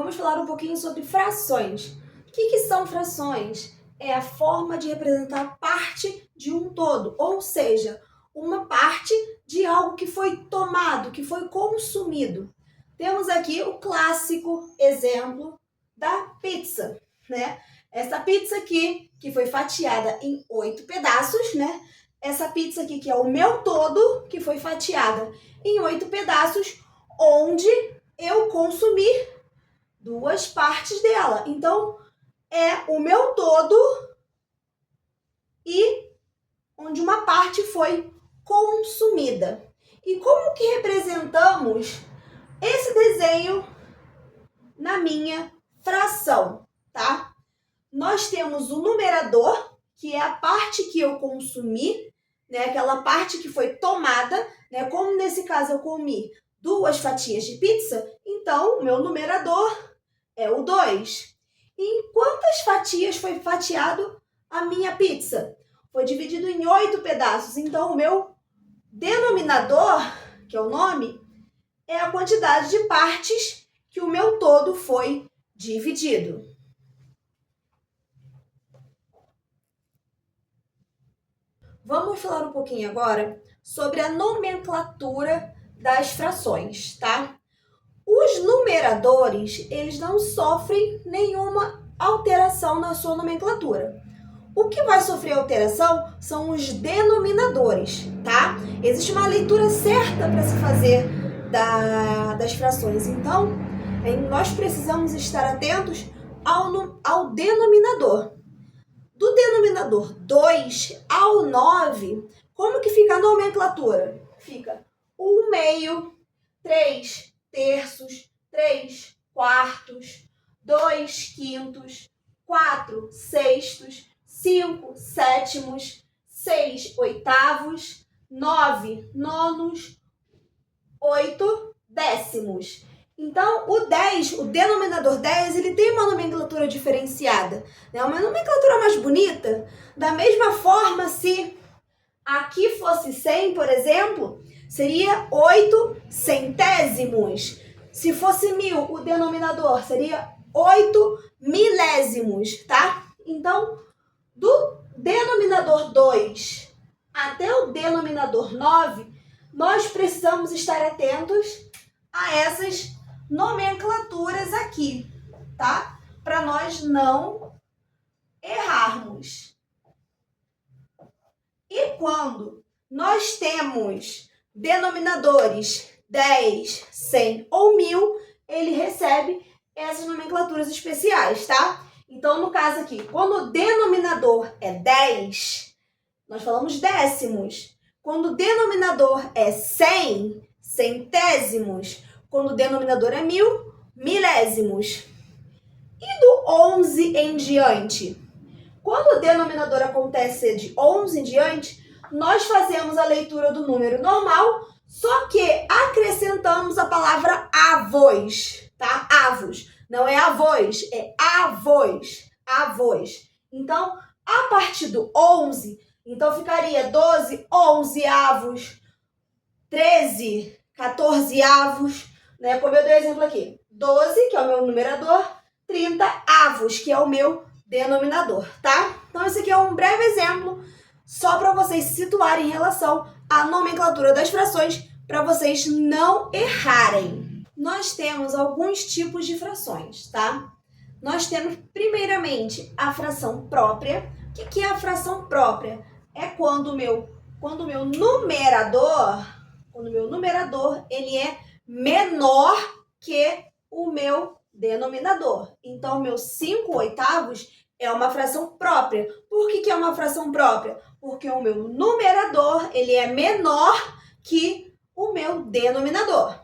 Vamos falar um pouquinho sobre frações. O que são frações? É a forma de representar parte de um todo, ou seja, uma parte de algo que foi tomado, que foi consumido. Temos aqui o clássico exemplo da pizza, né? Essa pizza aqui, que foi fatiada em 8 pedaços, né? Essa pizza aqui, que é o meu todo, que foi fatiada em 8 pedaços, onde eu consumi 2 partes dela. Então, é o meu todo e onde uma parte foi consumida. E como que representamos esse desenho na minha fração, tá? Nós temos o numerador, que é a parte que eu consumi, né? Aquela parte que foi tomada, né? Como nesse caso eu comi 2 fatias de pizza, então o meu numerador é o 2. E em quantas fatias foi fatiado a minha pizza? Foi dividido em 8 pedaços. Então, o meu denominador, que é o nome, é a quantidade de partes que o meu todo foi dividido. Vamos falar um pouquinho agora sobre a nomenclatura das frações, tá? Os numeradores, eles não sofrem nenhuma alteração na sua nomenclatura. O que vai sofrer alteração são os denominadores, tá? Existe uma leitura certa para se fazer das frações. Então, nós precisamos estar atentos ao denominador. Do denominador 2 ao 9, como que fica a nomenclatura? Fica 1 meio, 3 terços, 3 quartos, 2 quintos, 4 sextos, 5 sétimos, 6 oitavos, 9 nonos, 8 décimos. Então, o 10, o denominador 10, ele tem uma nomenclatura diferenciada, né? Uma nomenclatura mais bonita. Da mesma forma, se aqui fosse 100, por exemplo, seria 8 centésimos. Se fosse 1000, o denominador seria 8 milésimos, tá? Então, do denominador 2 até o denominador 9, nós precisamos estar atentos a essas nomenclaturas aqui, tá? Para nós não errarmos. E quando nós temos denominadores 10, 100 ou 1000, ele recebe essas nomenclaturas especiais, tá? Então, no caso aqui, quando o denominador é 10, nós falamos décimos. Quando o denominador é 100, centésimos. Quando o denominador é 1000, milésimos. E do 11 em diante? Quando o denominador acontece de 11 em diante, nós fazemos a leitura do número normal, só que acrescentamos a palavra avós, tá? Avos. Não é avós, é avós. Avós. Então, a partir do 11, então ficaria 12, 11 avos, 13, 14 avos, né? Como eu dei o exemplo aqui. 12, que é o meu numerador, 30 avos, que é o meu denominador, tá? Então, esse aqui é um breve exemplo só para vocês se situarem em relação à nomenclatura das frações, para vocês não errarem. Nós temos alguns tipos de frações, tá? Nós temos, primeiramente, a fração própria. O que é a fração própria? É quando o meu numerador, ele é menor que o meu denominador. Então, meu 5 oitavos é uma fração própria. Por que é uma fração própria? Porque o meu numerador, ele é menor que o meu denominador.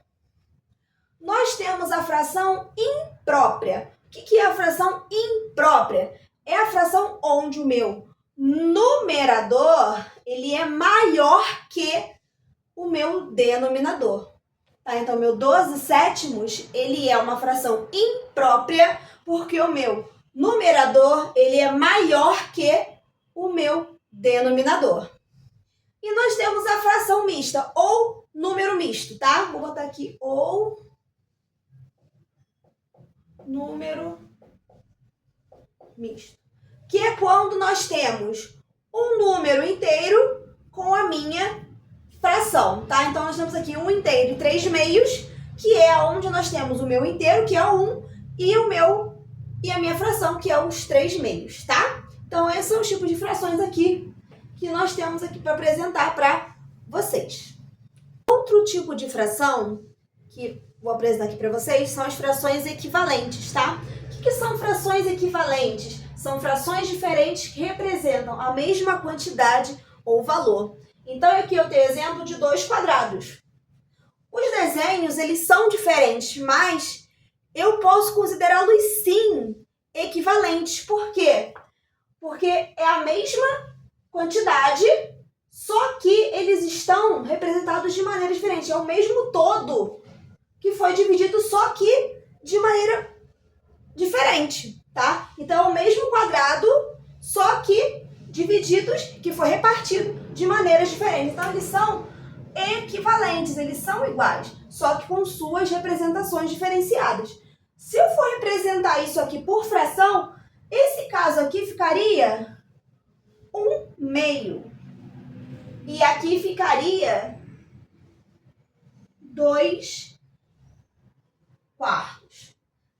Nós temos a fração imprópria. O que é a fração imprópria? É a fração onde o meu numerador, ele é maior que o meu denominador. Tá? Então, meu 12 sétimos, ele é uma fração imprópria, porque o meu numerador, ele é maior que o meu denominador. E nós temos a fração mista, ou número misto, tá? Vou botar aqui ou número misto. Que é quando nós temos um número inteiro com a minha fração, tá? Então, nós temos aqui 1 inteiro e 3 meios, que é onde nós temos o meu inteiro, que é o 1, e a minha fração, que é os 3 meios, tá? Então, esses são os tipos de frações aqui que nós temos aqui para apresentar para vocês. Outro tipo de fração que vou apresentar aqui para vocês são as frações equivalentes, tá? O que são frações equivalentes? São frações diferentes que representam a mesma quantidade ou valor. Então, aqui eu tenho exemplo de 2 quadrados. Os desenhos, eles são diferentes, mas eu posso considerá-los, sim, equivalentes. Por quê? Porque é a mesma quantidade, só que eles estão representados de maneira diferente. É o mesmo todo que foi dividido, só que de maneira diferente, tá? Então, é o mesmo quadrado, só que divididos, que foi repartido de maneiras diferentes. Então, eles são equivalentes, eles são iguais, só que com suas representações diferenciadas. Se eu for representar isso aqui por fração, esse caso aqui ficaria 1 meio. E aqui ficaria 2 quartos,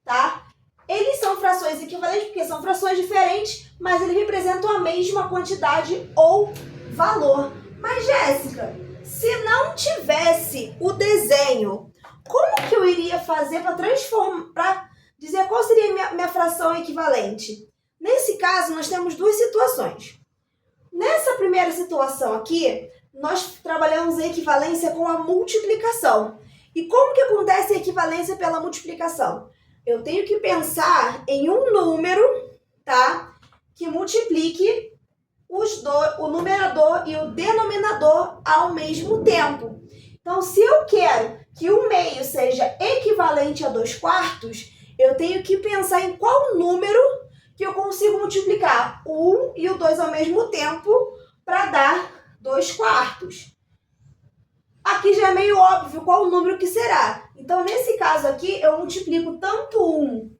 tá? Eles são frações equivalentes porque são frações diferentes, mas eles representam a mesma quantidade ou valor. Mas, Jéssica, se não tivesse o desenho, como que eu iria fazer para transformar, para dizer qual seria a minha fração equivalente? Nesse caso, nós temos 2 situações. Nessa primeira situação aqui, nós trabalhamos a equivalência com a multiplicação. E como que acontece a equivalência pela multiplicação? Eu tenho que pensar em um número, tá? Que multiplique o numerador e o denominador ao mesmo tempo. Então, se eu quero que 1 meio seja equivalente a 2 quartos, eu tenho que pensar em qual número que eu consigo multiplicar o 1 e o 2 ao mesmo tempo para dar 2 quartos. Aqui já é meio óbvio qual o número que será. Então, nesse caso aqui, eu multiplico tanto 1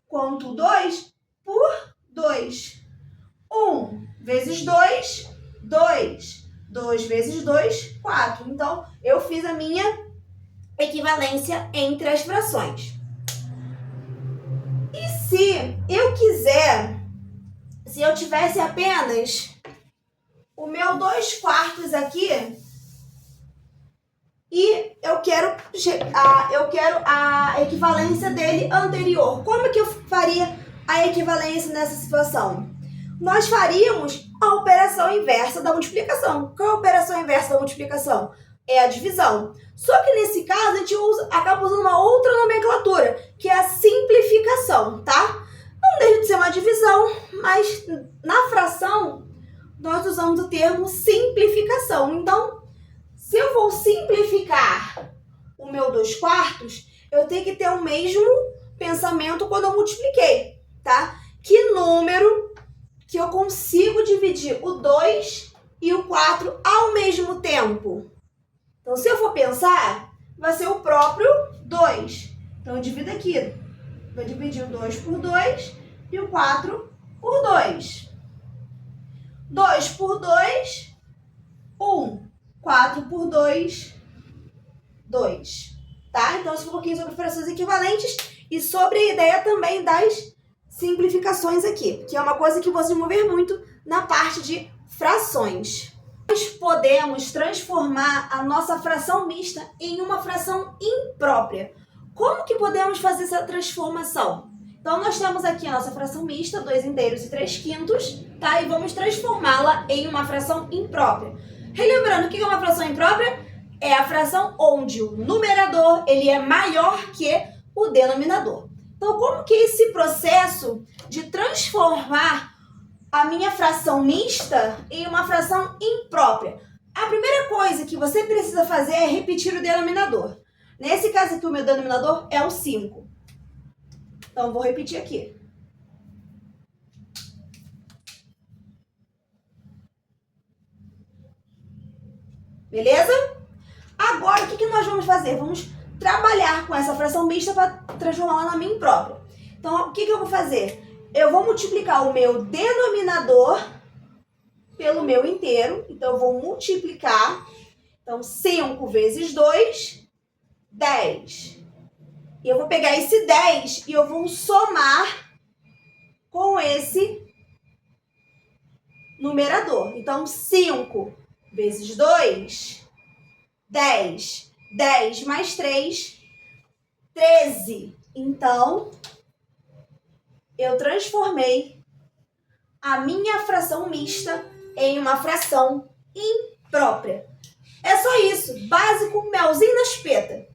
quanto 2 por 2. 1 vezes 2, 2. 2 vezes 2, 4. Então, eu fiz a minha equivalência entre as frações. E se eu quiser, se eu tivesse apenas o meu 2 quartos aqui, e eu quero a equivalência dele anterior. Como que eu faria a equivalência nessa situação? Nós faríamos a operação inversa da multiplicação. Qual é a operação inversa da multiplicação? É a divisão. Só que nesse caso a gente acaba usando uma outra nomenclatura, que é a simplificação, tá? Não deixa de ser uma divisão, mas na fração nós usamos o termo simplificação. Então, se eu vou simplificar o meu 2 quartos, eu tenho que ter o mesmo pensamento quando eu multipliquei, tá? Que número que eu consigo dividir o 2 e o 4 ao mesmo tempo? Então, se eu for pensar, vai ser o próprio 2. Então, eu divido aqui. Vou dividir o 2 por 2 e o 4 por 2. 2 por 2, 1. 4 por 2, 2. Tá? Então, esse foi um pouquinho sobre frações equivalentes e sobre a ideia também das simplificações aqui, que é uma coisa que eu vou desenvolver muito na parte de frações. Nós podemos transformar a nossa fração mista em uma fração imprópria. Como que podemos fazer essa transformação? Então, nós temos aqui a nossa fração mista, 2 inteiros e 3 quintos, tá? E vamos transformá-la em uma fração imprópria. Relembrando, o que é uma fração imprópria? É a fração onde o numerador ele é maior que o denominador. Então, como que é esse processo de transformar a minha fração mista em uma fração imprópria? A primeira coisa que você precisa fazer é repetir o denominador. Nesse caso aqui, o meu denominador é o 5. Então, vou repetir aqui. Beleza? Agora, o que nós vamos fazer? Vamos trabalhar com essa fração mista para transformá-la na minha imprópria. Então, Então, o que eu vou fazer? Eu vou multiplicar o meu denominador pelo meu inteiro. Então, eu vou multiplicar. Então, 5 vezes 2, 10. E eu vou pegar esse 10 e eu vou somar com esse numerador. Então, 5 vezes 2, 10. 10 mais 3, 13. Então, eu transformei a minha fração mista em uma fração imprópria. É só isso. Básico, melzinho na espeta.